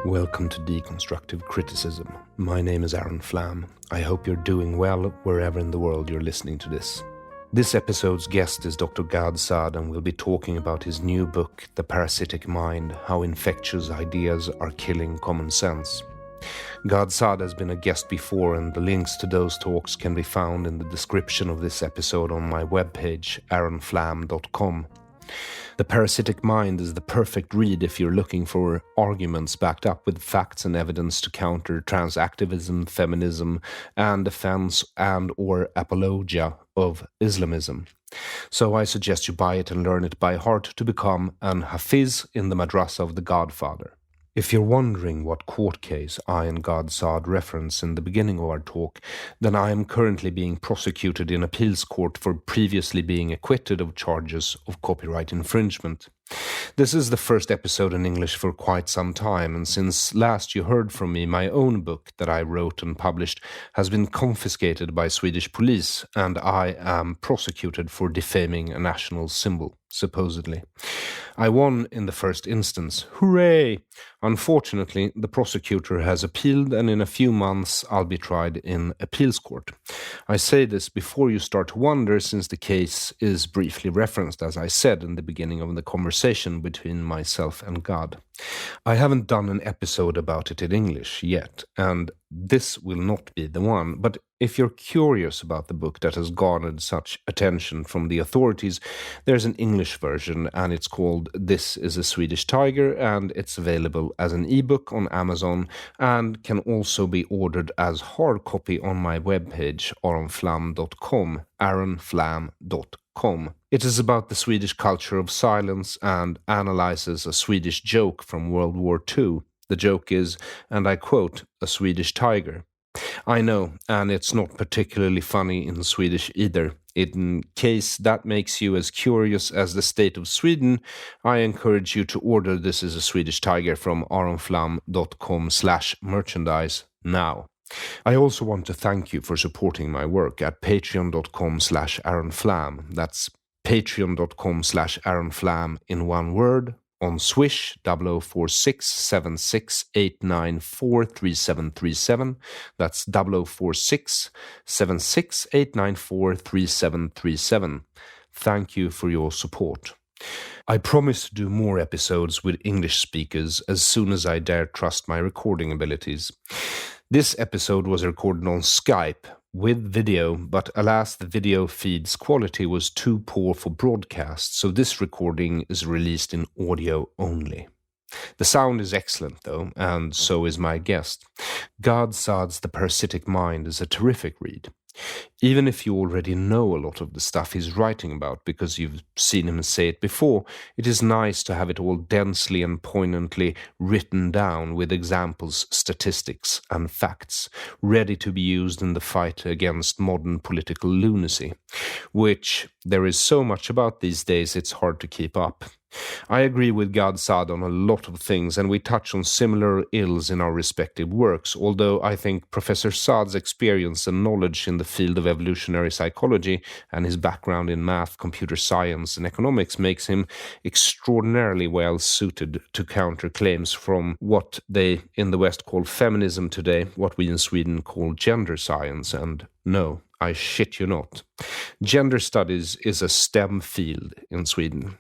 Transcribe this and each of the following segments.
Welcome to Deconstructive Criticism. My name is Aron Flam. I hope you're doing well wherever in the world you're listening to this. This episode's guest is Dr. Gad Saad, and we'll be talking about his new book, The Parasitic Mind, How Infectious Ideas Are Killing Common Sense. Gad Saad has been a guest before, and the links to those talks can be found in the description of this episode on my webpage, aronflam.com. The Parasitic Mind is the perfect read if you're looking for arguments backed up with facts and evidence to counter transactivism, feminism, and defense and or apologia of Islamism. So I suggest you buy it and learn it by heart to become an Hafiz in the Madrasa of the Godfather. If you're wondering what court case I and Gad Saad reference in the beginning of our talk, then I am currently being prosecuted in appeals court for previously being acquitted of charges of copyright infringement. This is the first episode in English for quite some time, and since last you heard from me, my own book that I wrote and published has been confiscated by Swedish police, and I am prosecuted for defaming a national symbol, supposedly. I won in the first instance. Hooray! Unfortunately, the prosecutor has appealed, and in a few months I'll be tried in appeals court. I say this before you start to wonder, since the case is briefly referenced, as I said in the beginning of the conversation between myself and God. I haven't done an episode about it in English yet, and this will not be the one, but if you're curious about the book that has garnered such attention from the authorities, there's an English version, and it's called This is a Swedish Tiger, and it's available as an ebook on Amazon and can also be ordered as hard copy on my webpage, aronflam.com, aronflam.com. It is about the Swedish culture of silence and analyzes a Swedish joke from World War II. The joke is, and I quote, a Swedish tiger. I know, and it's not particularly funny in Swedish either. In case that makes you as curious as the state of Sweden, I encourage you to order This is a Swedish Tiger from aronflam.com/merchandise now. I also want to thank you for supporting my work at patreon.com/aronflam. That's patreon.com/aronflam in one word. On SWISH 00467689433737. That's 00467689433737. Thank you for your support. I promise to do more episodes with English speakers as soon as I dare trust my recording abilities. This episode was recorded on Skype with video, but alas, the video feed's quality was too poor for broadcast, so this recording is released in audio only. The sound is excellent, though, and so is my guest. Gad Saad's The Parasitic Mind is a terrific read. Even if you already know a lot of the stuff he's writing about because you've seen him say it before, it is nice to have it all densely and poignantly written down with examples, statistics, and facts, ready to be used in the fight against modern political lunacy, which there is so much about these days it's hard to keep up. I agree with Gad Saad on a lot of things, and we touch on similar ills in our respective works, although I think Professor Saad's experience and knowledge in the field of evolutionary psychology and his background in math, computer science, and economics makes him extraordinarily well suited to counter claims from what they in the West call feminism today, what we in Sweden call gender science, and no, I shit you not. Gender studies is a STEM field in Sweden.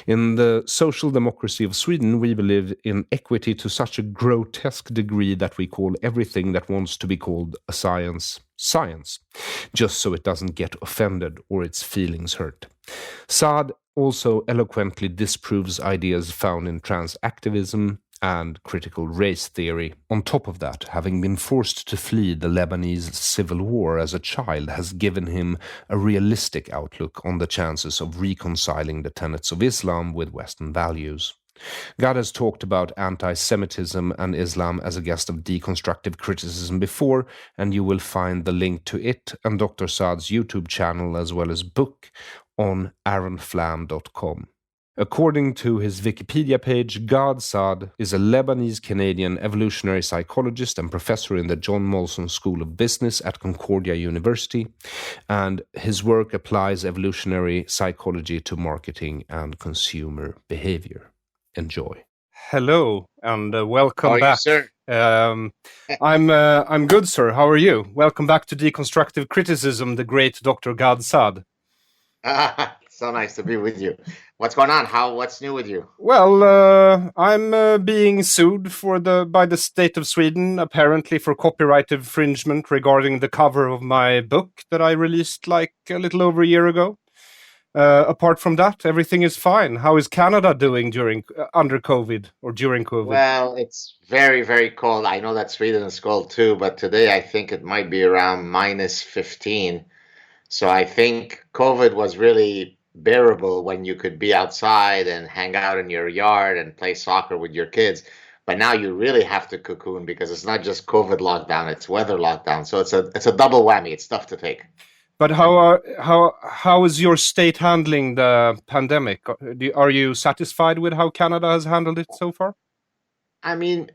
In the social democracy of Sweden, we believe in equity to such a grotesque degree that we call everything that wants to be called a science, science, just so it doesn't get offended or its feelings hurt. Saad also eloquently disproves ideas found in transactivism and critical race theory. On top of that, having been forced to flee the Lebanese civil war as a child has given him a realistic outlook on the chances of reconciling the tenets of Islam with Western values. Gad has talked about anti-Semitism and Islam as a guest of Deconstructive Criticism before, and you will find the link to it and Dr. Saad's YouTube channel as well as book on aronflam.com. According to his Wikipedia page, Gad Saad is a Lebanese-Canadian evolutionary psychologist and professor in the John Molson School of Business at Concordia University, and his work applies evolutionary psychology to marketing and consumer behavior. Enjoy. Hello and How welcome are you, back. sir? I'm good, sir. How are you? Welcome back to Deconstructive Criticism, the great Dr. Gad Saad. So nice to be with you. What's going on? What's new with you? Well, I'm being sued by the state of Sweden, apparently for copyright infringement regarding the cover of my book that I released like a little over a year ago. Apart from that, everything is fine. How is Canada doing under COVID or during COVID? Well, it's very, very cold. I know that Sweden is cold too, but today I think it might be around minus 15. So I think COVID was really bearable when you could be outside and hang out in your yard and play soccer with your kids. But now you really have to cocoon because it's not just COVID lockdown, it's weather lockdown. So it's a double whammy. It's tough to take. But how is your state handling the pandemic? Are you satisfied with how Canada has handled it so far? I mean,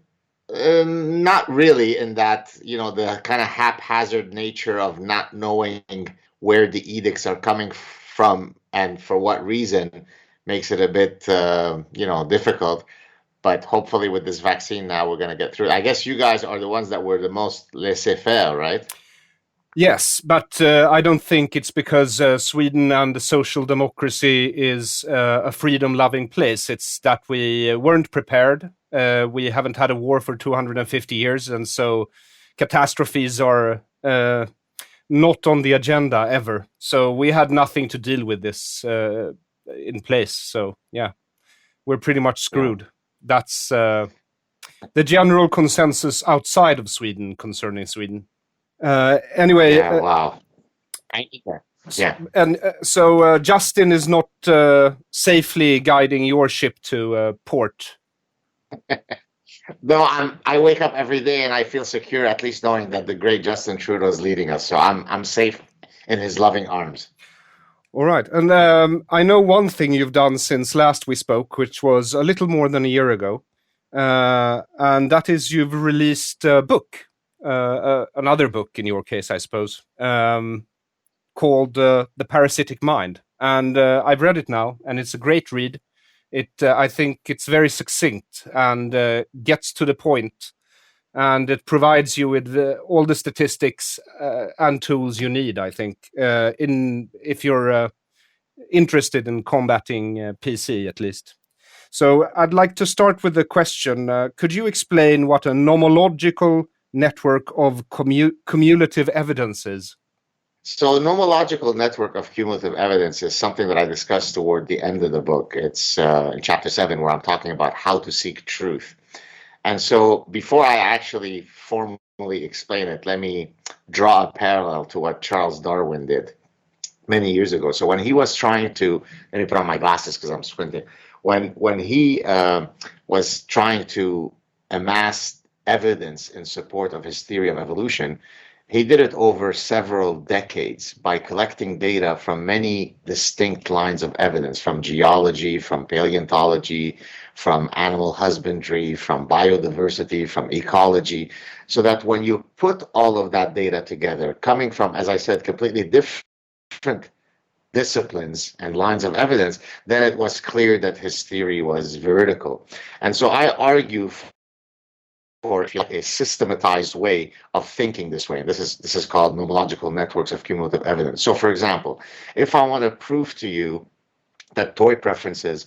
not really in that, the kind of haphazard nature of not knowing where the edicts are coming from and for what reason makes it a bit, difficult. But hopefully with this vaccine now, we're going to get through. I guess you guys are the ones that were the most laissez-faire, right? Yes, but I don't think it's because Sweden and the social democracy is a freedom-loving place. It's that we weren't prepared. We haven't had a war for 250 years, and so catastrophes are not on the agenda ever. So we had nothing to deal with this in place. So yeah, we're pretty much Yeah. screwed. That's the general consensus outside of Sweden concerning Sweden. Anyway, Yeah, wow. Yeah. so Justin is not safely guiding your ship to port. No, I wake up every day and I feel secure, at least knowing that the great Justin Trudeau is leading us. So I'm safe in his loving arms. All right, and I know one thing you've done since last we spoke, which was a little more than a year ago, and that is you've released a book, another book in your case, I suppose, called The Parasitic Mind. And I've read it now, and it's a great read. I think it's very succinct and gets to the point, and it provides you with all the statistics and tools you need, I think, if you're interested in combating PC, at least. So I'd like to start with the question, could you explain what a nomological network of cumulative evidence is? So, nomological network of cumulative evidence is something that I discussed toward the end of the book. It's in chapter 7, where I'm talking about how to seek truth. And so, before I actually formally explain it, let me draw a parallel to what Charles Darwin did many years ago. So, when he was trying to, let me put on my glasses because I'm squinting. When he was trying to amass evidence in support of his theory of evolution, he did it over several decades by collecting data from many distinct lines of evidence, from geology, from paleontology, from animal husbandry, from biodiversity, from ecology, so that when you put all of that data together, coming from, as I said, completely different disciplines and lines of evidence, then it was clear that his theory was veridical. And so I argue for, if you like, a systematized way of thinking this way. And this is called nomological networks of cumulative evidence. So, for example, if I want to prove to you that toy preferences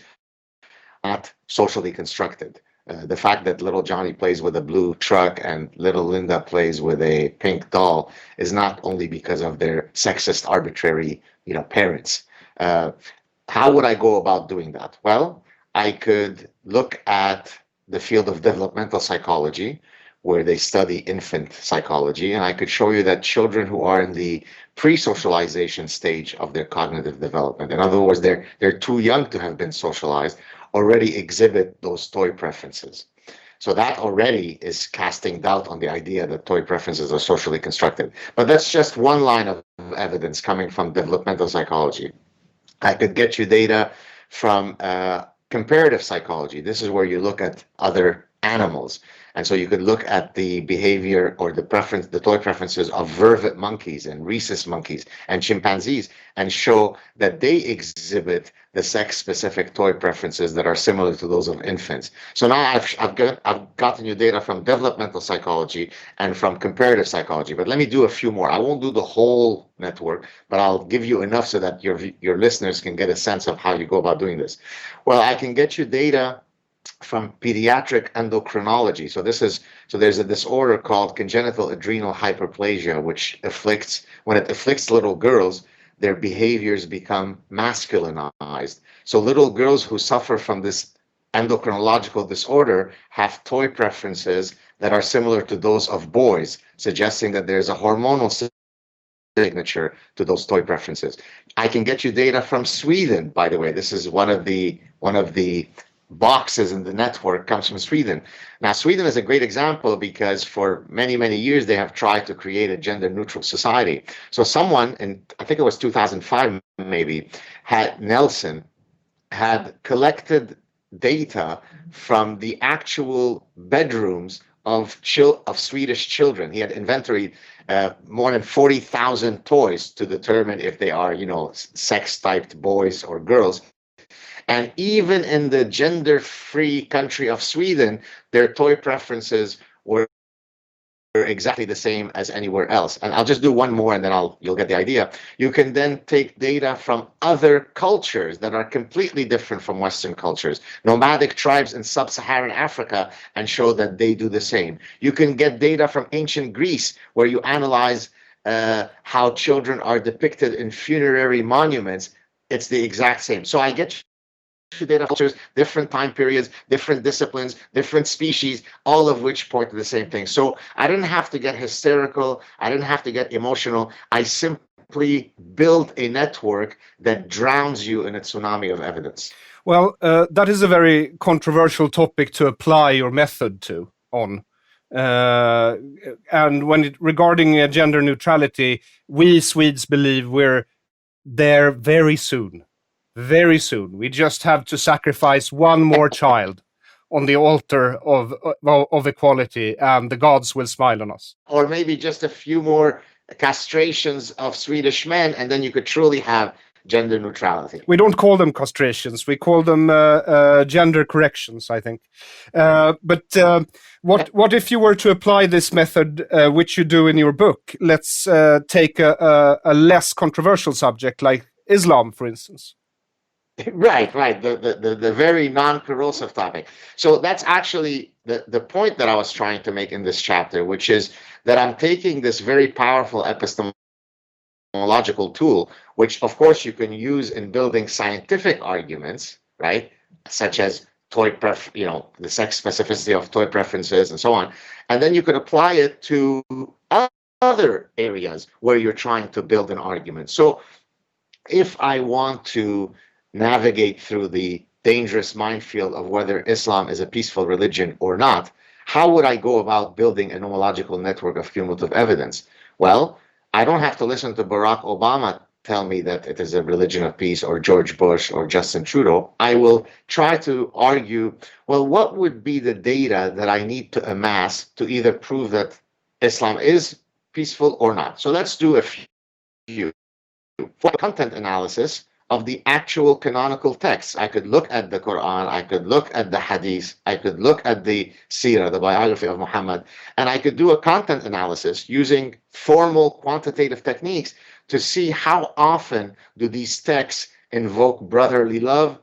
are not socially constructed, the fact that little Johnny plays with a blue truck and little Linda plays with a pink doll is not only because of their sexist, arbitrary, parents. How would I go about doing that? Well, I could look at the field of developmental psychology, where they study infant psychology, and I could show you that children who are in the pre-socialization stage of their cognitive development, in other words, they're too young to have been socialized, already exhibit those toy preferences. So that already is casting doubt on the idea that toy preferences are socially constructed. But that's just one line of evidence coming from developmental psychology. I could get you data from comparative psychology. This is where you look at other animals And so you could look at the behavior or the toy preferences of vervet monkeys and rhesus monkeys and chimpanzees and show that they exhibit the sex-specific toy preferences that are similar to those of infants. So now I've gotten you data from developmental psychology and from comparative psychology, but let me do a few more. I won't do the whole network, but I'll give you enough so that your listeners can get a sense of how you go about doing this. Well, I can get you data from pediatric endocrinology. So there's a disorder called congenital adrenal hyperplasia, which when it afflicts little girls, their behaviors become masculinized. So little girls who suffer from this endocrinological disorder have toy preferences that are similar to those of boys, suggesting that there's a hormonal signature to those toy preferences. I can get you data from Sweden, by the way. This is one of the boxes in the network comes from Sweden. Now, Sweden is a great example because for many, many years, they have tried to create a gender-neutral society. So someone, in I think it was 2005 maybe, Nelson had collected data from the actual bedrooms of Swedish children. He had inventoried more than 40,000 toys to determine if they are, sex-typed boys or girls. And even in the gender-free country of Sweden, their toy preferences were exactly the same as anywhere else. And I'll just do one more and then you'll get the idea. You can then take data from other cultures that are completely different from Western cultures, nomadic tribes in sub-Saharan Africa, and show that they do the same. You can get data from ancient Greece where you analyze how children are depicted in funerary monuments. It's the exact same. So I get data cultures, different time periods, different disciplines, different species, all of which point to the same thing. So I didn't have to get hysterical. I didn't have to get emotional. I simply build a network that drowns you in a tsunami of evidence. Well, that is a very controversial topic to apply your method to on. And regarding gender neutrality, we Swedes believe we're there very soon. Very soon. We just have to sacrifice one more child on the altar of equality, and the gods will smile on us. Or maybe just a few more castrations of Swedish men, and then you could truly have gender neutrality. We don't call them castrations. We call them gender corrections, I think. But what if you were to apply this method, which you do in your book? Let's take a less controversial subject like Islam, for instance. Right. The very non-corrosive topic. So that's actually the point that I was trying to make in this chapter, which is that I'm taking this very powerful epistemological tool, which of course you can use in building scientific arguments, right? Such as the sex specificity of toy preferences and so on. And then you could apply it to other areas where you're trying to build an argument. So if I want to navigate through the dangerous minefield of whether Islam is a peaceful religion or not, how would I go about building a nomological network of cumulative evidence? Well, I don't have to listen to Barack Obama tell me that it is a religion of peace, or George Bush or Justin Trudeau. I will try to argue, well, what would be the data that I need to amass to either prove that Islam is peaceful or not? So let's do a few. For content analysis of the actual canonical texts, I could look at the Quran, I could look at the Hadith, I could look at the Seerah, the biography of Muhammad, and I could do a content analysis using formal quantitative techniques to see how often do these texts invoke brotherly love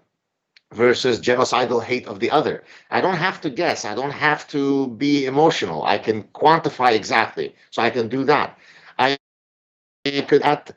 versus genocidal hate of the other. I don't have to guess. I don't have to be emotional. I can quantify exactly. So I can do that. I could add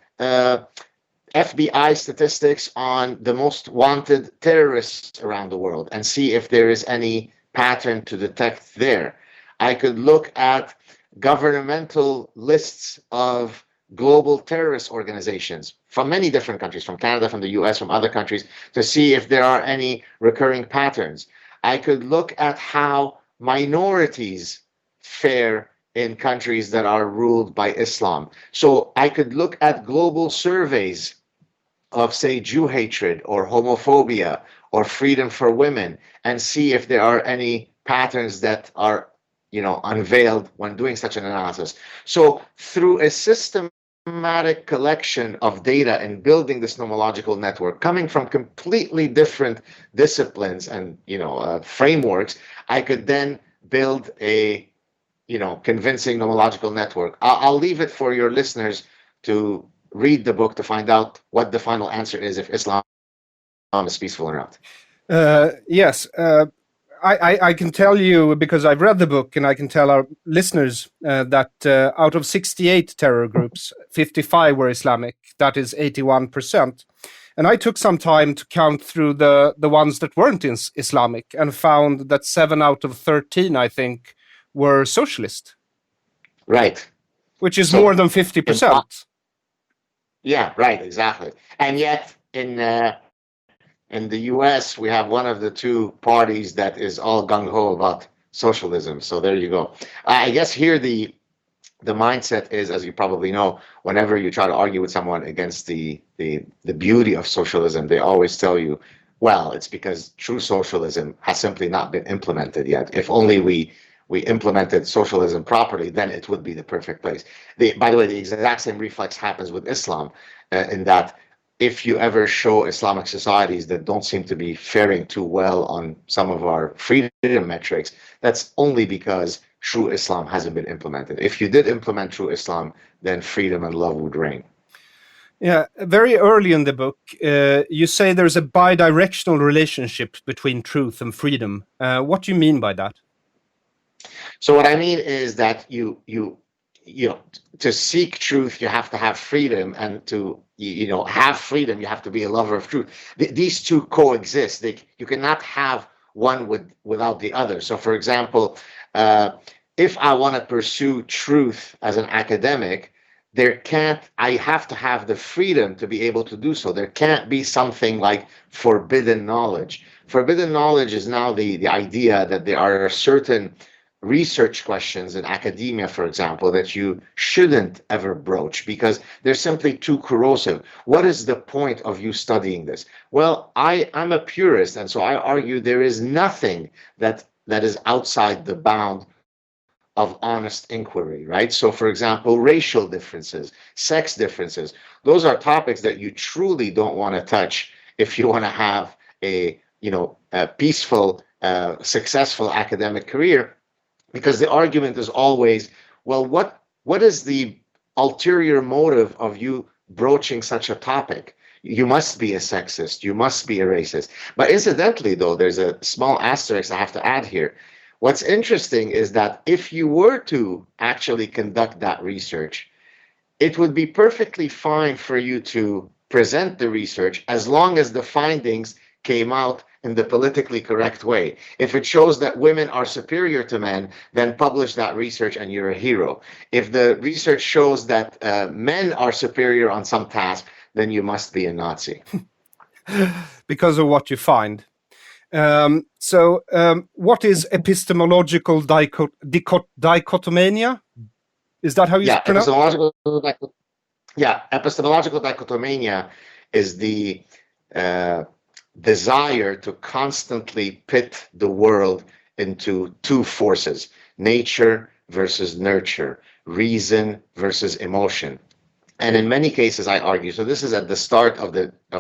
FBI statistics on the most wanted terrorists around the world and see if there is any pattern to detect there. I could look at governmental lists of global terrorist organizations from many different countries, from Canada, from the US, from other countries, to see if there are any recurring patterns. I could look at how minorities fare in countries that are ruled by Islam. So I could look at global surveys of, say, Jew hatred or homophobia or freedom for women and see if there are any patterns that are unveiled when doing such an analysis. So through a systematic collection of data and building this nomological network coming from completely different disciplines and frameworks, I could then build a convincing nomological network. I'll leave it for your listeners to read the book to find out what the final answer is, if Islam is peaceful or not. Yes. I can tell you, because I've read the book, and I can tell our listeners that out of 68 terror groups, 55 were Islamic. That is 81%. And I took some time to count through the ones that weren't Islamic, and found that 7 out of 13, I think, were socialist. Right. Which is more than 50%. Yeah, right, exactly. And yet in the US, we have one of the two parties that is all gung-ho about socialism. So there you go. I guess here the mindset is, as you probably know, whenever you try to argue with someone against the beauty of socialism, they always tell you, well, it's because true socialism has simply not been implemented yet. If only we implemented socialism properly, then it would be the perfect place. By the way, the exact same reflex happens with Islam, in that if you ever show Islamic societies that don't seem to be faring too well on some of our freedom metrics, that's only because true Islam hasn't been implemented. If you did implement true Islam, then freedom and love would reign. Yeah, very early in the book, you say there's a bi-directional relationship between truth and freedom. What do you mean by that? So what I mean is that you to seek truth, you have to have freedom, and to have freedom, you have to be a lover of truth. These two coexist. You cannot have one without the other. So, for example, if I want to pursue truth as an academic, I have to have the freedom to be able to do so. There can't be something like forbidden knowledge. Forbidden knowledge is now the idea that there are certain research questions in academia, for example, that you shouldn't ever broach because they're simply too corrosive. What is the point of you studying this? Well, I'm a purist, and so I argue there is nothing that is outside the bound of honest inquiry, right? So, for example, racial differences, sex differences, those are topics that you truly don't want to touch if you want to have a peaceful, successful academic career. Because the argument is always, well, what is the ulterior motive of you broaching such a topic? You must be a sexist. You must be a racist. But incidentally, though, there's a small asterisk I have to add here. What's interesting is that if you were to actually conduct that research, it would be perfectly fine for you to present the research as long as the findings came out in the politically correct way. If it shows that women are superior to men, then publish that research and you're a hero. If the research shows that men are superior on some task, then you must be a Nazi. Because of what you find. What is epistemological dichotomania? Is that how you pronounce it? Epistemological dichotomania is the desire to constantly pit the world into two forces: nature versus nurture, reason versus emotion. And in many cases, I argue, so this is at the start of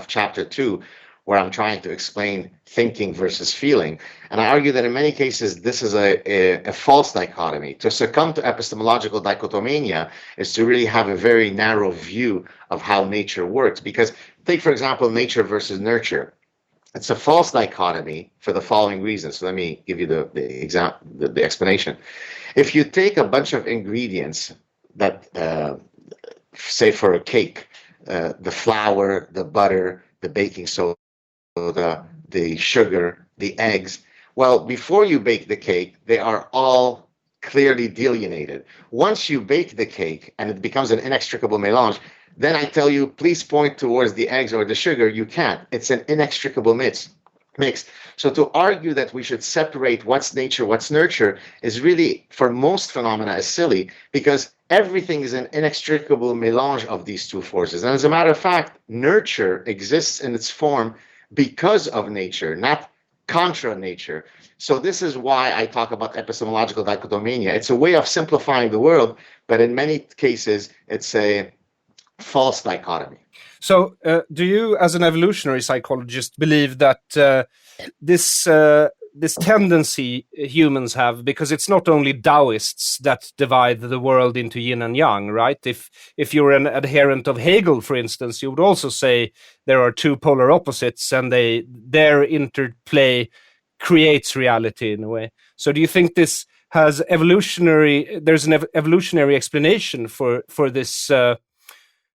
chapter 2, where I'm trying to explain thinking versus feeling. And I argue that in many cases, this is a false dichotomy. To succumb to epistemological dichotomania is to really have a very narrow view of how nature works. Because take, for example, nature versus nurture. It's a false dichotomy for the following reasons. So let me give you the explanation. If you take a bunch of ingredients that, say for a cake, the flour, the butter, the baking soda, the sugar, the eggs, well, before you bake the cake, they are all clearly delineated. Once you bake the cake and it becomes an inextricable melange, then I tell you, please point towards the eggs or the sugar. You can't. It's an inextricable mix. So to argue that we should separate what's nature, what's nurture, is really, for most phenomena, is silly, because everything is an inextricable melange of these two forces. And as a matter of fact, nurture exists in its form because of nature, not contra nature. So this is why I talk about epistemological dichotomania. It's a way of simplifying the world, but in many cases, it's a false dichotomy. So, do you, as an evolutionary psychologist, believe that this tendency humans have, because it's not only Taoists that divide the world into yin and yang, right? If you're an adherent of Hegel, for instance, you would also say there are two polar opposites, and their interplay creates reality in a way. So, do you think this has there's an evolutionary explanation for this?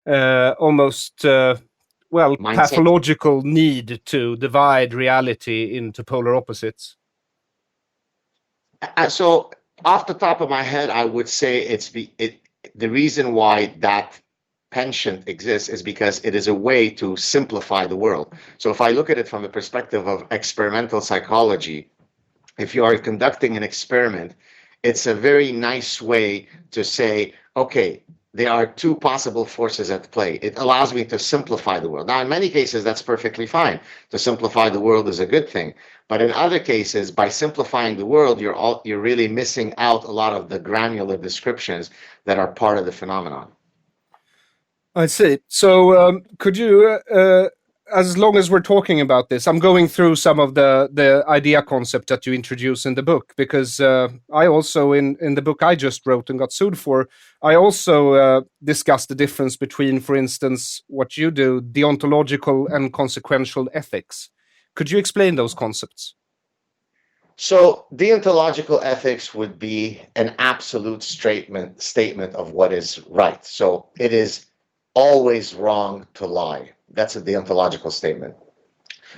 Almost Mindset. Pathological need to divide reality into polar opposites? So off the top of my head, I would say the reason why that penchant exists is because it is a way to simplify the world. So if I look at it from the perspective of experimental psychology, if you are conducting an experiment, it's a very nice way to say, okay, there are two possible forces at play. It allows me to simplify the world. Now, in many cases, that's perfectly fine. To simplify the world is a good thing. But in other cases, by simplifying the world, you're really missing out a lot of the granular descriptions that are part of the phenomenon. I see. So could you, as long as we're talking about this, I'm going through some of the idea concept that you introduce in the book, because I also, in the book I just wrote and got sued for, I also discussed the difference between, for instance, what you do, deontological and consequential ethics. Could you explain those concepts? So deontological ethics would be an absolute statement of what is right. So it is always wrong to lie. That's a deontological statement.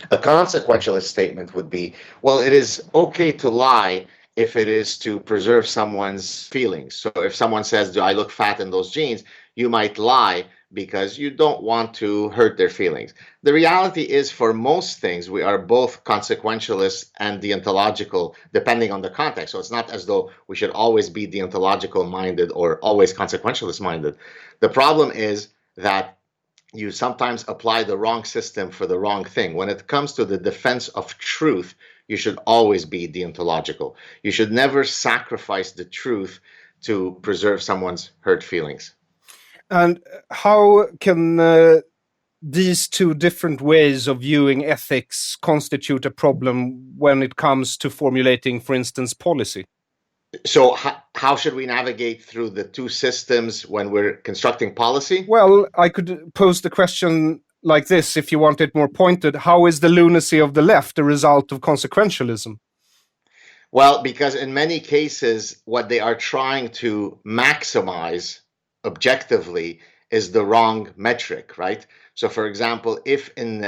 A consequentialist statement would be, well, it is okay to lie if it is to preserve someone's feelings. So if someone says, do I look fat in those jeans? You might lie because you don't want to hurt their feelings. The reality is, for most things, we are both consequentialist and deontological, depending on the context. So it's not as though we should always be deontological minded or always consequentialist minded. The problem is that you sometimes apply the wrong system for the wrong thing. When it comes to the defense of truth, you should always be deontological. You should never sacrifice the truth to preserve someone's hurt feelings. And how can these two different ways of viewing ethics constitute a problem when it comes to formulating, for instance, policy? So how should we navigate through the two systems when we're constructing policy? Well, I could pose the question like this, if you want it more pointed. How is the lunacy of the left a result of consequentialism? Well, because in many cases, what they are trying to maximize objectively is the wrong metric, right? So, for example, if in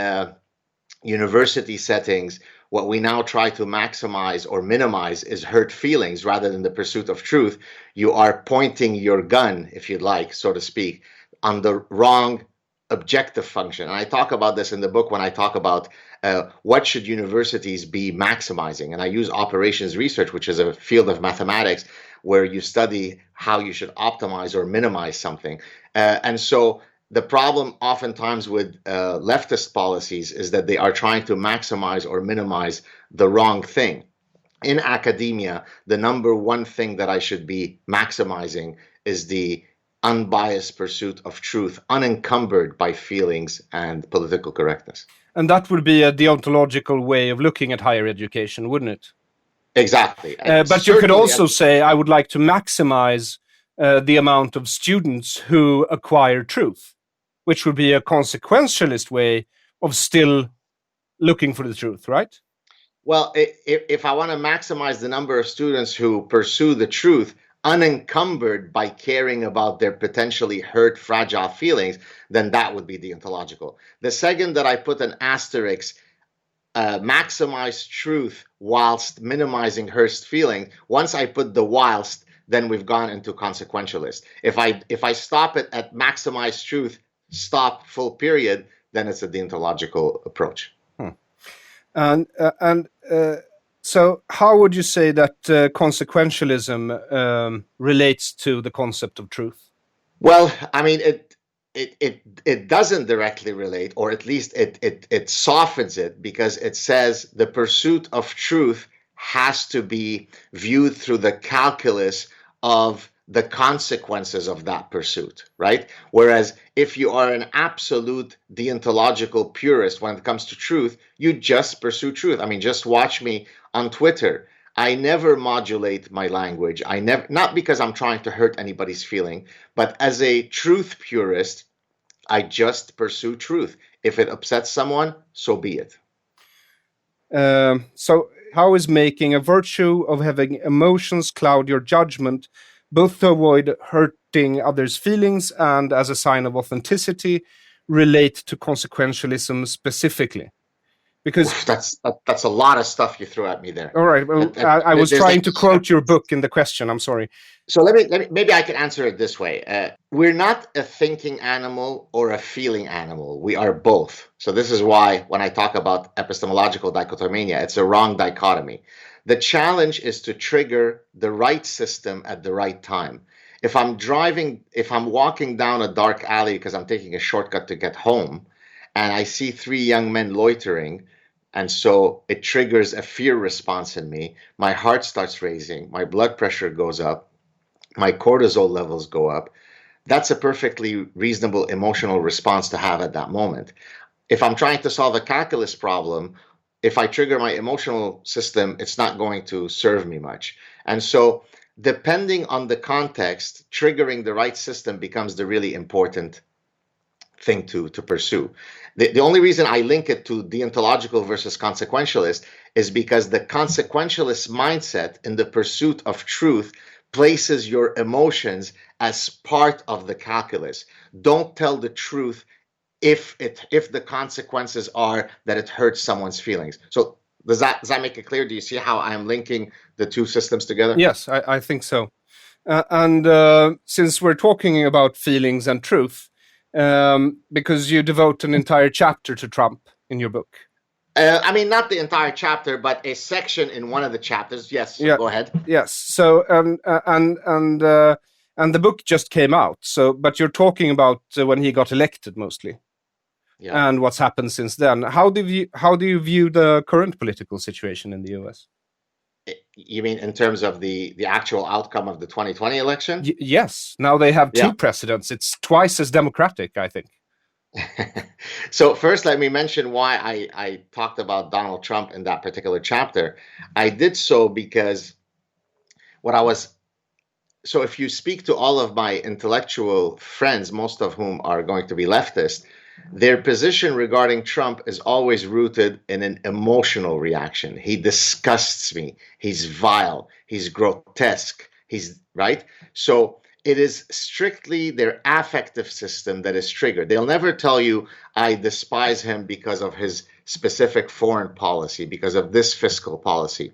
university settings, what we now try to maximize or minimize is hurt feelings rather than the pursuit of truth, you are pointing your gun, if you'd like, so to speak, on the wrong objective function. And I talk about this in the book when I talk about what should universities be maximizing. And I use operations research, which is a field of mathematics where you study how you should optimize or minimize something. And so the problem oftentimes with leftist policies is that they are trying to maximize or minimize the wrong thing. In academia, the number one thing that I should be maximizing is the unbiased pursuit of truth, unencumbered by feelings and political correctness. And that would be a deontological way of looking at higher education, wouldn't it? Exactly. But you could also say, I would like to maximize the amount of students who acquire truth, which would be a consequentialist way of still looking for the truth, right? Well, if I want to maximize the number of students who pursue the truth, unencumbered by caring about their potentially hurt, fragile feelings, then that would be deontological. The second that I put an asterisk, maximize truth whilst minimizing hurt feeling, once I put the whilst, then we've gone into consequentialist. If I stop it at maximize truth, stop full period, then it's a deontological approach. So how would you say that consequentialism relates to the concept of truth? Well, I mean, it doesn't directly relate, or at least it softens it, because it says the pursuit of truth has to be viewed through the calculus of the consequences of that pursuit, right? Whereas if you are an absolute deontological purist when it comes to truth, you just pursue truth. I mean, just watch me on Twitter. I never modulate my language. I never, not because I'm trying to hurt anybody's feeling, but as a truth purist, I just pursue truth. If it upsets someone, so be it. So how is making a virtue of having emotions cloud your judgment, both to avoid hurting others' feelings and as a sign of authenticity, relate to consequentialism specifically? Because that's a lot of stuff you threw at me there. All right. Well, I was trying to quote your book in the question. I'm sorry. So let me maybe I can answer it this way. We're not a thinking animal or a feeling animal. We are both. So this is why when I talk about epistemological dichotomania, it's a wrong dichotomy. The challenge is to trigger the right system at the right time. If I'm walking down a dark alley because I'm taking a shortcut to get home, and I see three young men loitering, and so it triggers a fear response in me, my heart starts racing, my blood pressure goes up, my cortisol levels go up. That's a perfectly reasonable emotional response to have at that moment. If I'm trying to solve a calculus problem, if I trigger my emotional system, it's not going to serve me much. And so depending on the context, triggering the right system becomes the really important thing to pursue. The only reason I link it to deontological versus consequentialist is because the consequentialist mindset in the pursuit of truth places your emotions as part of the calculus. Don't tell the truth if the consequences are that it hurts someone's feelings. So does that make it clear? Do you see how I'm linking the two systems together? Yes, I think so. And since we're talking about feelings and truth, because you devote an entire chapter to Trump in your book. I mean, not the entire chapter, but a section in one of the chapters. Yes, yeah. Go ahead. Yes. So, and the book just came out. So, but you're talking about when he got elected mostly, and what's happened since then. How do you view the current political situation in the U.S.? You mean in terms of the actual outcome of the 2020 election? Yes. Now they have two presidents. It's twice as democratic, I think. So first, let me mention why I talked about Donald Trump in that particular chapter. I did so because so if you speak to all of my intellectual friends, most of whom are going to be leftist, their position regarding Trump is always rooted in an emotional reaction. He disgusts me. He's vile. He's grotesque. He's right. So it is strictly their affective system that is triggered. They'll never tell you, I despise him because of his specific foreign policy, because of this fiscal policy.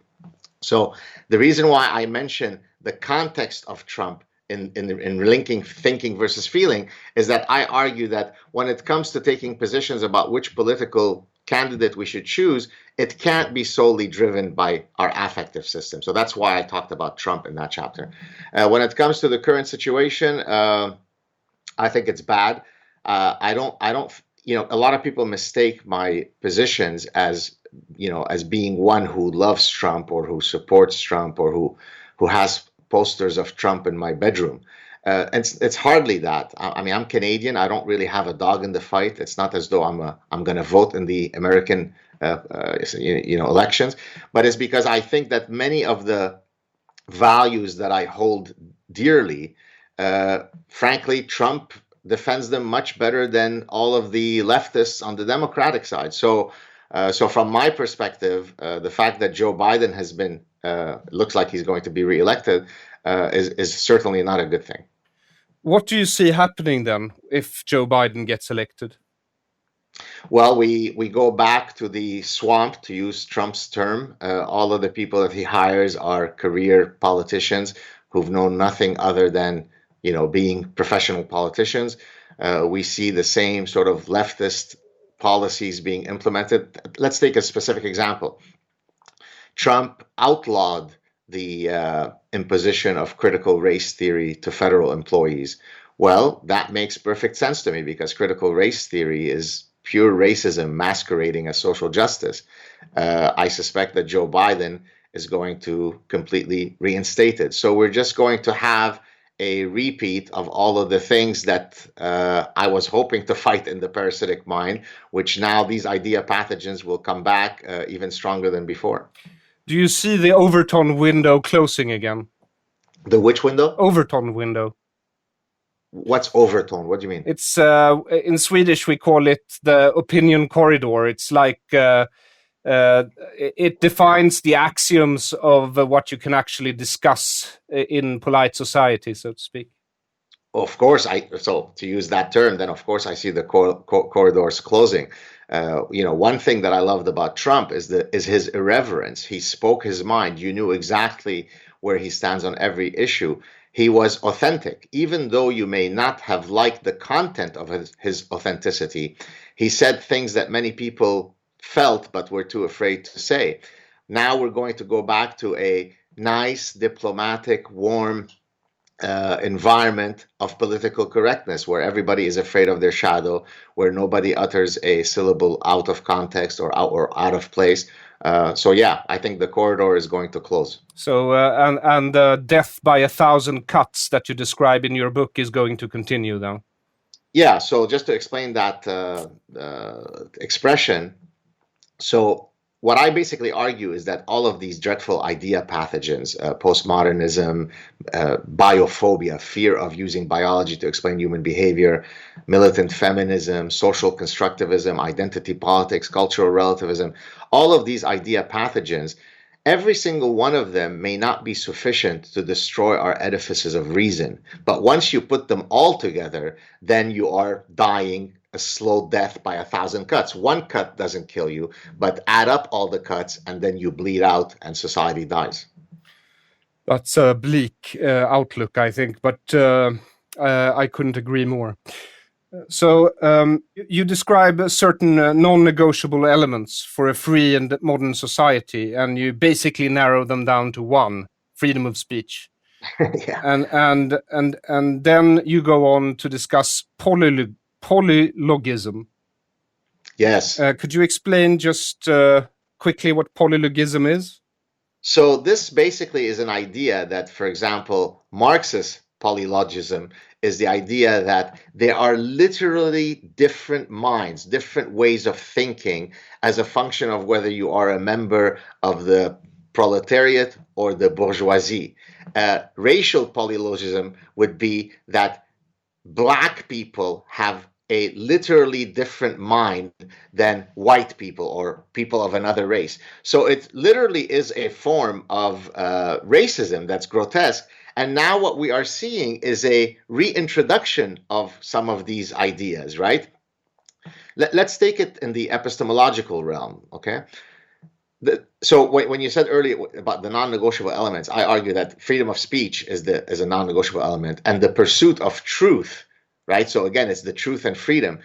So the reason why I mention the context of Trump in linking thinking versus feeling is that I argue that when it comes to taking positions about which political candidate we should choose, it can't be solely driven by our affective system. So that's why I talked about Trump in that chapter. When it comes to the current situation, I think it's bad. I don't, a lot of people mistake my positions as being one who loves Trump or who supports Trump or who has posters of Trump in my bedroom. And it's hardly that. I mean, I'm Canadian. I don't really have a dog in the fight. It's not as though I'm going to vote in the American elections, but it's because I think that many of the values that I hold dearly, frankly, Trump defends them much better than all of the leftists on the Democratic side. So from my perspective, the fact that Joe Biden has been looks like he's going to be reelected is certainly not a good thing. What do you see happening then if Joe Biden gets elected? Well, we go back to the swamp, to use Trump's term. All of the people that he hires are career politicians who've known nothing other than being professional politicians. We see the same sort of leftist policies being implemented. Let's take a specific example. Trump outlawed the imposition of critical race theory to federal employees, Well, that makes perfect sense to me because critical race theory is pure racism masquerading as social justice. I suspect that Joe Biden is going to completely reinstate it. So we're just going to have a repeat of all of the things that I was hoping to fight in the parasitic mind, which now these idea pathogens will come back even stronger than before. Do you see the Overton window closing again? The which window? Overton window. What's overtone? What do you mean? It's in Swedish we call it the opinion corridor. It's like it defines the axioms of what you can actually discuss in polite society, so to speak. Of course, so to use that term, then of course I see the corridors closing. One thing that I loved about Trump is his irreverence. He spoke his mind. You knew exactly where he stands on every issue. He was authentic, even though you may not have liked the content of his authenticity. He said things that many people felt but were too afraid to say. Now we're going to go back to a nice, diplomatic, warm environment of political correctness, where everybody is afraid of their shadow, where nobody utters a syllable out of context or out of place. So yeah, I think the corridor is going to close. So and death by 1,000 cuts that you describe in your book is going to continue, though. Yeah. So just to explain that expression, so what I basically argue is that all of these dreadful idea pathogens, postmodernism, biophobia, fear of using biology to explain human behavior, militant feminism, social constructivism, identity politics, cultural relativism, all of these idea pathogens, every single one of them may not be sufficient to destroy our edifices of reason. But once you put them all together, then you are dying a slow death by 1,000 cuts. One cut doesn't kill you, but add up all the cuts and then you bleed out and society dies. That's a bleak outlook, I think, but I couldn't agree more. So you describe certain non-negotiable elements for a free and modern society, and you basically narrow them down to one: freedom of speech. Yeah. And then you go on to discuss polylogism. Yes. Could you explain just quickly what polylogism is? So this basically is an idea that, for example, Marxist polylogism is the idea that there are literally different minds, different ways of thinking as a function of whether you are a member of the proletariat or the bourgeoisie. Racial polylogism would be that Black people have a literally different mind than white people or people of another race. So it literally is a form of racism that's grotesque. And now what we are seeing is a reintroduction of some of these ideas, right? Let's take it in the epistemological realm, okay? So when you said earlier about the non-negotiable elements, I argue that freedom of speech is a non-negotiable element, and the pursuit of truth, right? So again, it's the truth and freedom,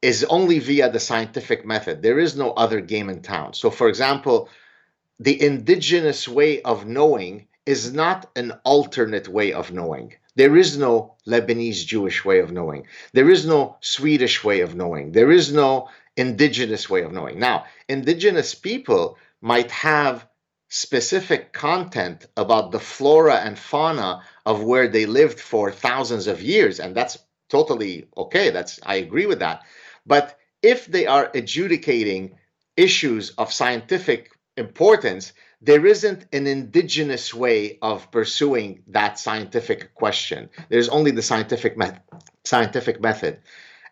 is only via the scientific method. There is no other game in town. So for example, the indigenous way of knowing is not an alternate way of knowing. There is no Lebanese Jewish way of knowing. There is no Swedish way of knowing. There is no indigenous way of knowing. Now, indigenous people might have specific content about the flora and fauna of where they lived for thousands of years, and that's totally okay. I agree with that. But if they are adjudicating issues of scientific importance, there isn't an indigenous way of pursuing that scientific question. There's only the scientific method.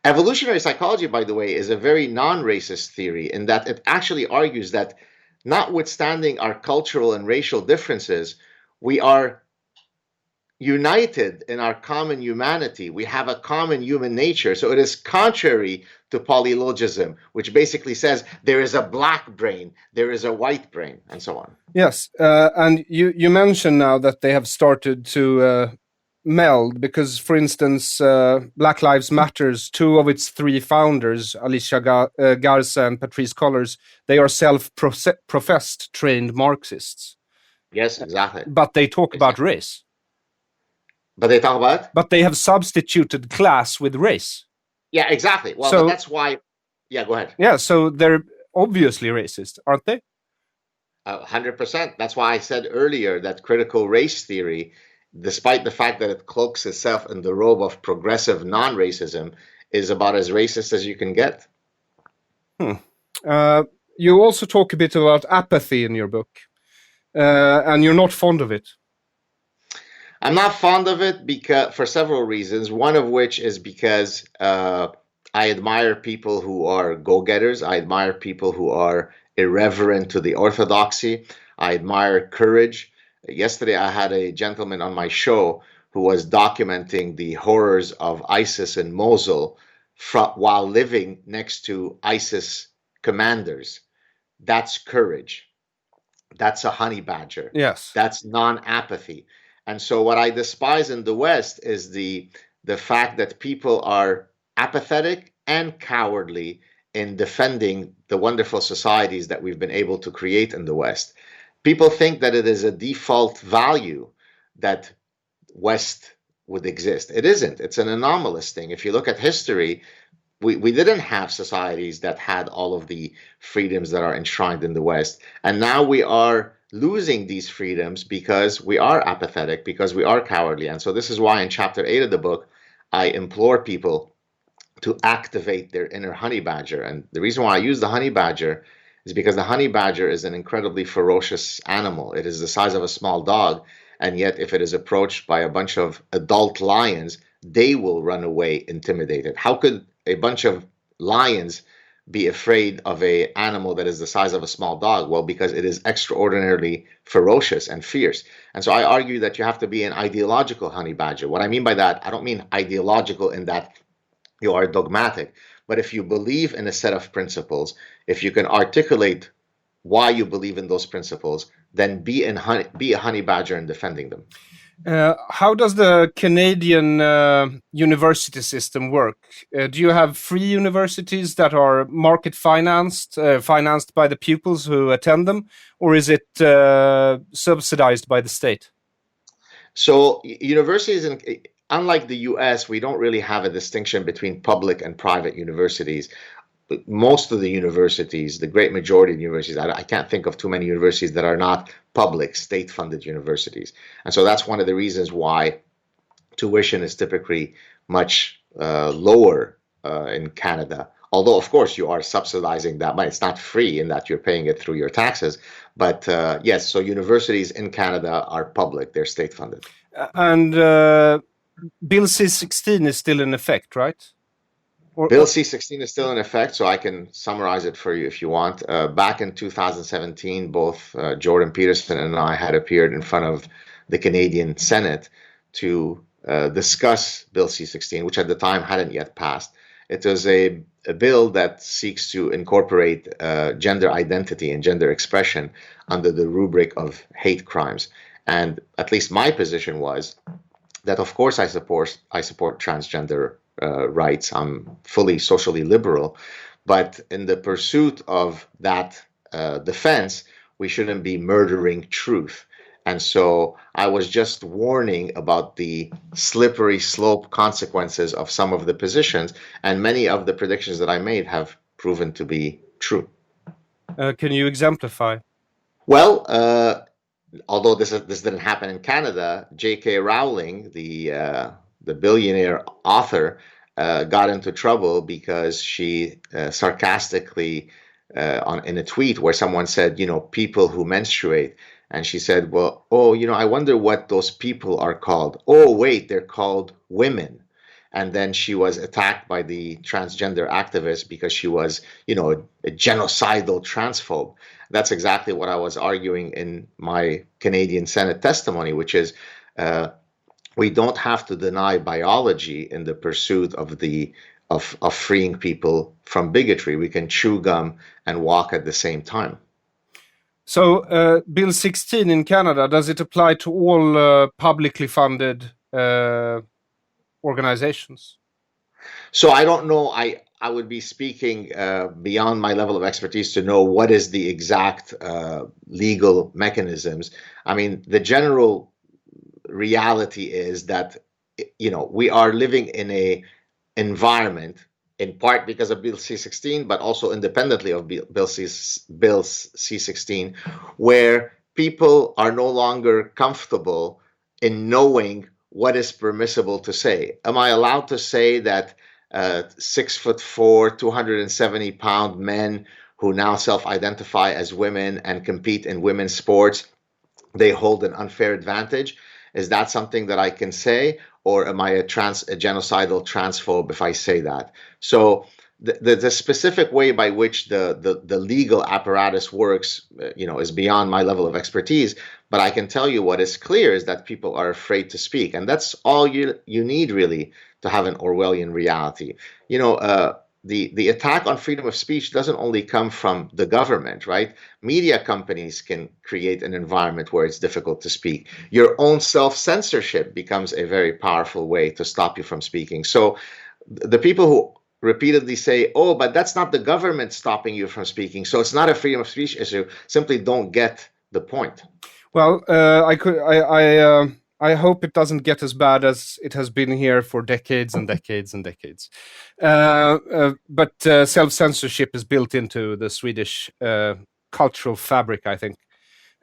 Evolutionary psychology, by the way, is a very non-racist theory in that it actually argues that notwithstanding our cultural and racial differences, we are united in our common humanity. We have a common human nature. So it is contrary to polylogism, which basically says there is a black brain, there is a white brain, and so on. Yes, and you mentioned now that they have started to meld because, for instance, Black Lives Matters, two of its three founders, Alicia Garza and Patrisse Cullors, they are self-professed trained Marxists. Yes, exactly. But they talk about race. But they talk about? But they have substituted class with race. Yeah, exactly. Well, So- but that's why. Yeah, go ahead. Yeah, so they're obviously racist, aren't they? 100%. That's why I said earlier that critical race theory, despite the fact that it cloaks itself in the robe of progressive non-racism, is about as racist as you can get. You also talk a bit about apathy in your book, and you're not fond of it. I'm not fond of it because for several reasons. One of which is because I admire people who are go-getters. I admire people who are irreverent to the orthodoxy. I admire courage. Yesterday, I had a gentleman on my show who was documenting the horrors of ISIS in Mosul while living next to ISIS commanders. That's courage. That's a honey badger. Yes. That's non-apathy. And so what I despise in the West is the fact that people are apathetic and cowardly in defending the wonderful societies that we've been able to create in the West. People think that it is a default value that West would exist. It isn't. It's an anomalous thing. If you look at history, we didn't have societies that had all of the freedoms that are enshrined in the West. And now we are losing these freedoms because we are apathetic, because we are cowardly. And so this is why in chapter 8 of the book, I implore people to activate their inner honey badger. And the reason why I use the honey badger is because the honey badger is an incredibly ferocious animal. It is the size of a small dog. And yet if it is approached by a bunch of adult lions, they will run away intimidated. How could a bunch of lions be afraid of an animal that is the size of a small dog? Well, because it is extraordinarily ferocious and fierce. And so I argue that you have to be an ideological honey badger. What I mean by that, I don't mean ideological in that you are dogmatic, but if you believe in a set of principles, if you can articulate why you believe in those principles, then be a honey badger in defending them. How does the Canadian university system work? Do you have free universities that are market financed, financed by the pupils who attend them, or is it subsidized by the state? So universities, unlike the US, we don't really have a distinction between public and private universities. Most of the universities, the great majority of universities, I can't think of too many universities that are not public, state-funded universities. And so that's one of the reasons why tuition is typically much lower in Canada. Although, of course, you are subsidizing that money. It's not free in that you're paying it through your taxes. But yes, so universities in Canada are public. They're state-funded. And Bill C-16 is still in effect, right? Bill C-16 is still in effect, so I can summarize it for you if you want. Back in 2017, both Jordan Peterson and I had appeared in front of the Canadian Senate to discuss Bill C-16, which at the time hadn't yet passed. It was a bill that seeks to incorporate gender identity and gender expression under the rubric of hate crimes. And at least my position was that, of course, I support transgender rights. I'm fully socially liberal, but in the pursuit of that defense, we shouldn't be murdering truth. And so I was just warning about the slippery slope consequences of some of the positions, and many of the predictions that I made have proven to be true. Can you exemplify? Well, although this didn't happen in Canada, J.K. Rowling, the billionaire author, got into trouble because she sarcastically, in a tweet where someone said, people who menstruate, and she said, well, I wonder what those people are called. Oh, wait, they're called women. And then she was attacked by the transgender activists because she was, a genocidal transphobe. That's exactly what I was arguing in my Canadian Senate testimony, which is we don't have to deny biology in the pursuit of freeing people from bigotry. We can chew gum and walk at the same time. So Bill 16 in Canada, does it apply to all publicly funded organizations? So I don't know. I would be speaking beyond my level of expertise to know what is the exact legal mechanisms. I mean, the general reality is that we are living in a environment, in part because of Bill C-16, but also independently of Bill C-16, where people are no longer comfortable in knowing what is permissible to say. Am I allowed to say that 6'4", 270-pound men who now self-identify as women and compete in women's sports, they hold an unfair advantage? Is that something that I can say? Or am I a genocidal transphobe if I say that? So the specific way by which the legal apparatus works, is beyond my level of expertise. But I can tell you what is clear is that people are afraid to speak, and that's all you need really to have an Orwellian reality. The attack on freedom of speech doesn't only come from the government, right? Media companies can create an environment where it's difficult to speak. Your own self-censorship becomes a very powerful way to stop you from speaking. So the people who repeatedly say, oh, but that's not the government stopping you from speaking, so it's not a freedom of speech issue, simply don't get the point. Well, I hope it doesn't get as bad as it has been here for decades and decades and decades. But self-censorship is built into the Swedish cultural fabric, I think.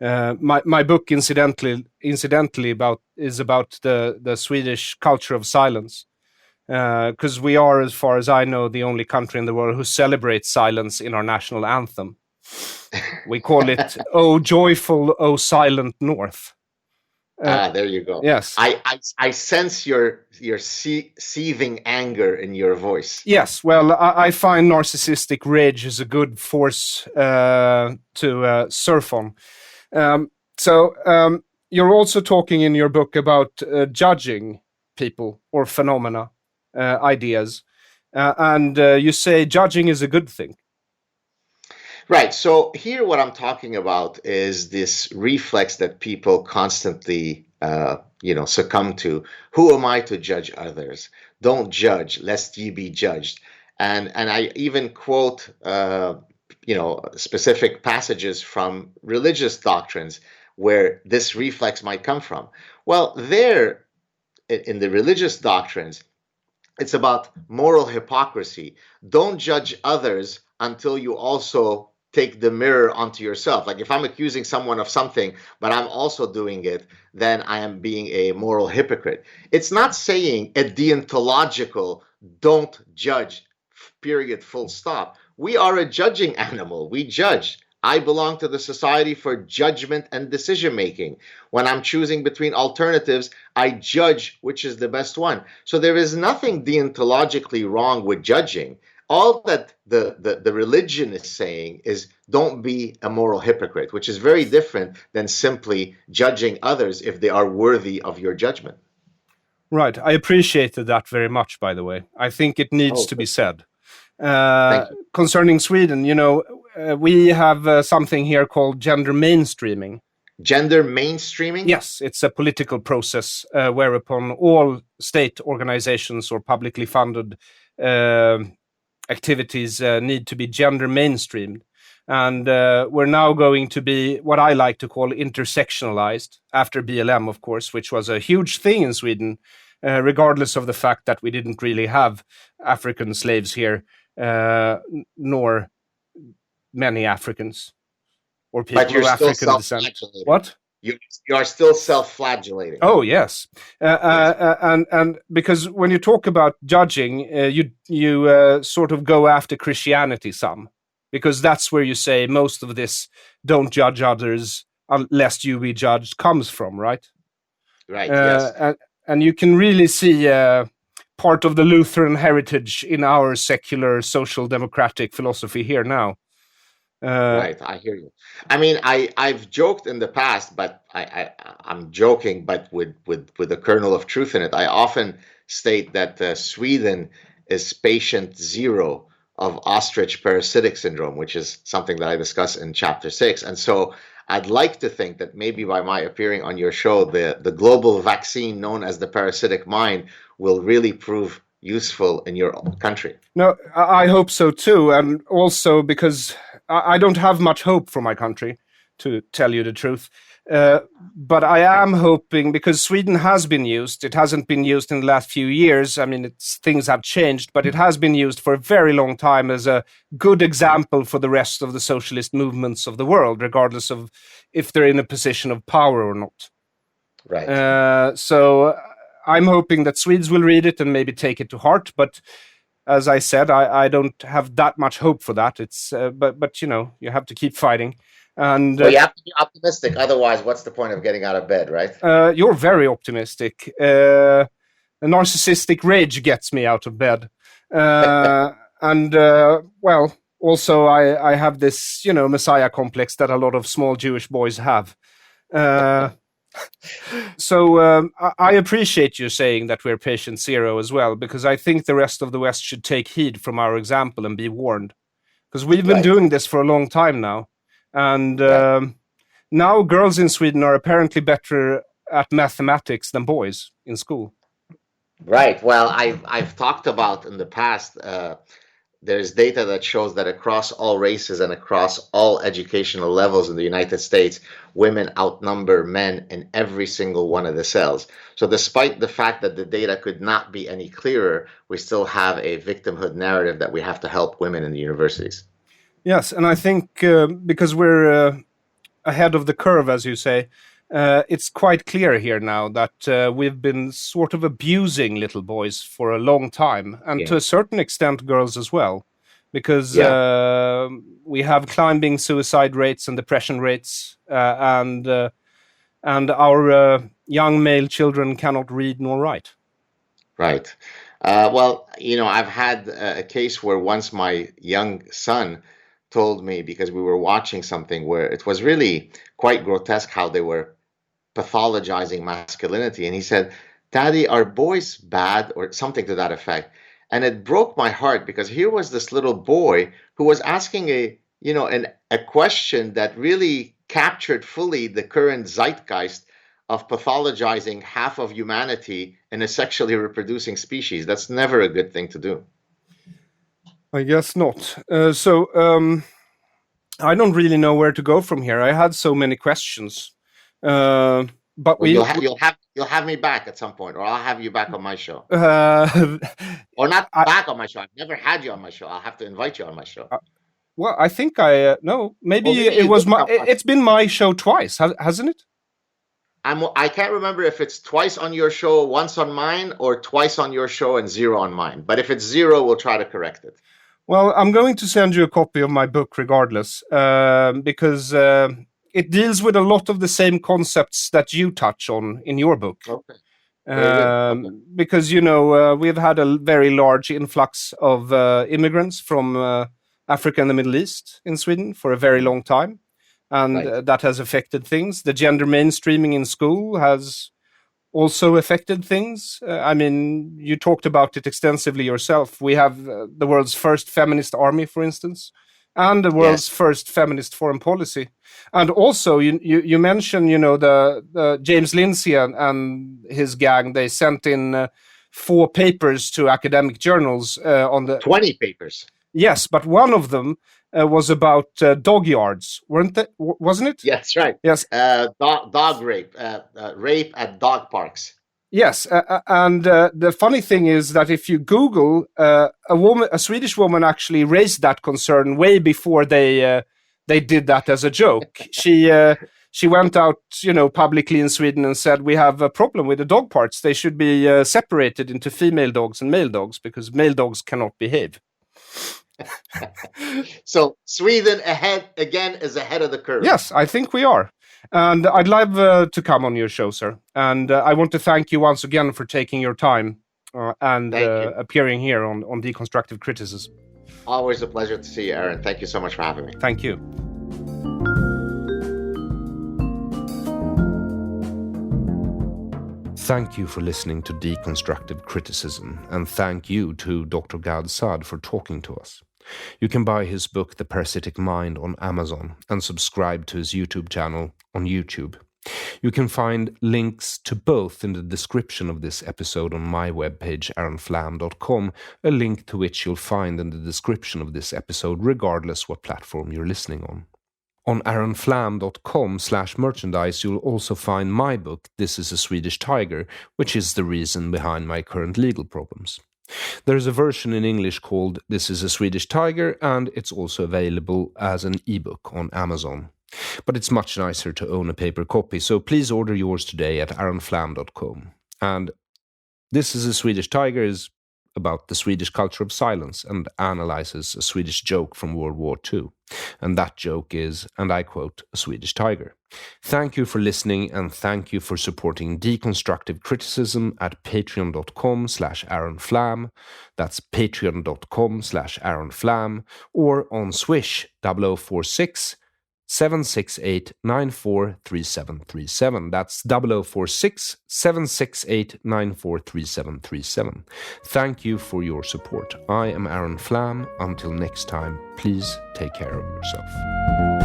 My book, incidentally, is about the Swedish culture of silence, because we are, as far as I know, the only country in the world who celebrates silence in our national anthem. We call it "O Joyful, O Silent North." There you go. Yes, I sense your seething anger in your voice. Yes, well, I find narcissistic rage is a good force to surf on. So you're also talking in your book about judging people or phenomena, ideas, and you say judging is a good thing. Right. So here what I'm talking about is this reflex that people constantly succumb to. Who am I to judge others? Don't judge, lest ye be judged. And I even quote specific passages from religious doctrines where this reflex might come from. Well, there in the religious doctrines, it's about moral hypocrisy. Don't judge others until you also take the mirror onto yourself. Like if I'm accusing someone of something, but I'm also doing it, then I am being a moral hypocrite. It's not saying a deontological don't judge, period, full stop. We are a judging animal. We judge. I belong to the Society for Judgment and Decision Making. When I'm choosing between alternatives, I judge which is the best one. So there is nothing deontologically wrong with judging. All that the religion is saying is don't be a moral hypocrite, which is very different than simply judging others if they are worthy of your judgment. Right. I appreciated that very much, by the way. I think it needs to be said. Concerning Sweden, we have something here called gender mainstreaming. Gender mainstreaming? Yes, it's a political process whereupon all state organizations or publicly funded activities need to be gender mainstreamed. And we're now going to be what I like to call intersectionalized after BLM, of course, which was a huge thing in Sweden, regardless of the fact that we didn't really have African slaves here, nor many Africans or people of African descent. What? You are still self-flagellating. Oh yes, and because when you talk about judging, you sort of go after Christianity some, because that's where you say most of this "don't judge others lest you be judged" comes from, right? Right. Yes. And you can really see part of the Lutheran heritage in our secular social democratic philosophy here now. Right, I hear you. I mean, I've joked in the past, but I'm joking, but with a kernel of truth in it. I often state that Sweden is patient zero of ostrich parasitic syndrome, which is something that I discuss in chapter 6. And so I'd like to think that maybe by my appearing on your show, the global vaccine known as the Parasitic Mind will really prove useful in your country. No, I hope so too. And also because I don't have much hope for my country. to tell you the truth. But I am hoping, because Sweden has been used, it hasn't been used in the last few years. I mean, things have changed, but it has been used for a very long time as a good example for the rest of the socialist movements of the world, regardless of if they're in a position of power or not. Right. So I'm hoping that Swedes will read it and maybe take it to heart. But as I said, I don't have that much hope for that. It's but you know, you have to keep fighting. And Well, you have to be optimistic. Otherwise, what's the point of getting out of bed, right? you're very optimistic. A narcissistic rage gets me out of bed. And well, also I have this, you know, messiah complex that a lot of small Jewish boys have. So I appreciate you saying that we're patient zero as well, because I think the rest of the West should take heed from our example and be warned. Because we've been doing this for a long time now. And now girls in Sweden are apparently better at mathematics than boys in school. Right. Well, I've talked about in the past, there's data that shows that across all races and across all educational levels in the United States, women outnumber men in every single one of the cells. So despite the fact that the data could not be any clearer, we still have a victimhood narrative that we have to help women in the universities. Yes, and I think because we're ahead of the curve, as you say, it's quite clear here now that we've been sort of abusing little boys for a long time, and to a certain extent girls as well, because we have climbing suicide rates and depression rates, and our young male children cannot read nor write. Right. Well, you know, I've had a case where once my young son told me, because we were watching something where it was really quite grotesque how they were pathologizing masculinity, and he said, "Daddy, are boys bad?" or something to that effect. And it broke my heart, because here was this little boy who was asking a question that really captured fully the current zeitgeist of pathologizing half of humanity in a sexually reproducing species. That's never a good thing to do. I guess not. So I don't really know where to go from here. I had so many questions, but well, you'll have me back at some point, or I'll have you back on my show. Or not back on my show. I've never had you on my show. I'll have to invite you on my show. Well, I think maybe it was it's been my show twice, hasn't it? I can't remember if it's twice on your show, once on mine, or twice on your show and zero on mine. But if it's zero, we'll try to correct it. Well, I'm going to send you a copy of my book regardless, because it deals with a lot of the same concepts that you touch on in your book. Okay. Because, you know, we've had a very large influx of immigrants from Africa and the Middle East in Sweden for a very long time. And that has affected things. The gender mainstreaming in school has also affected things. I mean, you talked about it extensively yourself. We have the world's first feminist army, for instance, and the world's first feminist foreign policy. And also, you mentioned, you know, the James Lindsay and his gang. They sent in 4 papers to academic journals on the 20 papers. Yes, but one of them was about dog yards, wasn't it? Yes, right. Yes. Dog rape, rape at dog parks. Yes, and the funny thing is that if you Google, a Swedish woman actually raised that concern way before they did that as a joke. She went out, you know, publicly in Sweden and said, "We have a problem with the dog parks. They should be separated into female dogs and male dogs because male dogs cannot behave." So Sweden is ahead of the curve. Yes, I think we are. And I'd love to come on your show, sir. And I want to thank you once again for taking your time and appearing here on Deconstructive Criticism. Always a pleasure to see you, Aron. Thank you so much for having me. Thank you. Thank you for listening to Deconstructive Criticism, and thank you to Dr. Gad Saad for talking to us. You can buy his book, The Parasitic Mind, on Amazon and subscribe to his YouTube channel on YouTube. You can find links to both in the description of this episode on my webpage, aronflam.com, a link to which you'll find in the description of this episode regardless what platform you're listening on. On aronflam.com/merchandise, you'll also find my book, This is a Swedish Tiger, which is the reason behind my current legal problems. There's a version in English called This is a Swedish Tiger, and it's also available as an ebook on Amazon. But it's much nicer to own a paper copy, so please order yours today at aronflam.com. And This is a Swedish Tiger is about the Swedish culture of silence and analyzes a Swedish joke from World War II. And that joke is, and I quote, a Swedish tiger. Thank you for listening, and thank you for supporting deconstructive criticism at patreon.com/AronFlam. That's patreon.com/AronFlam, or on SWISH 0046 768 943737. That's 0046 768 943737. Thank you for your support. I am Aron Flam. Until next time, please take care of yourself.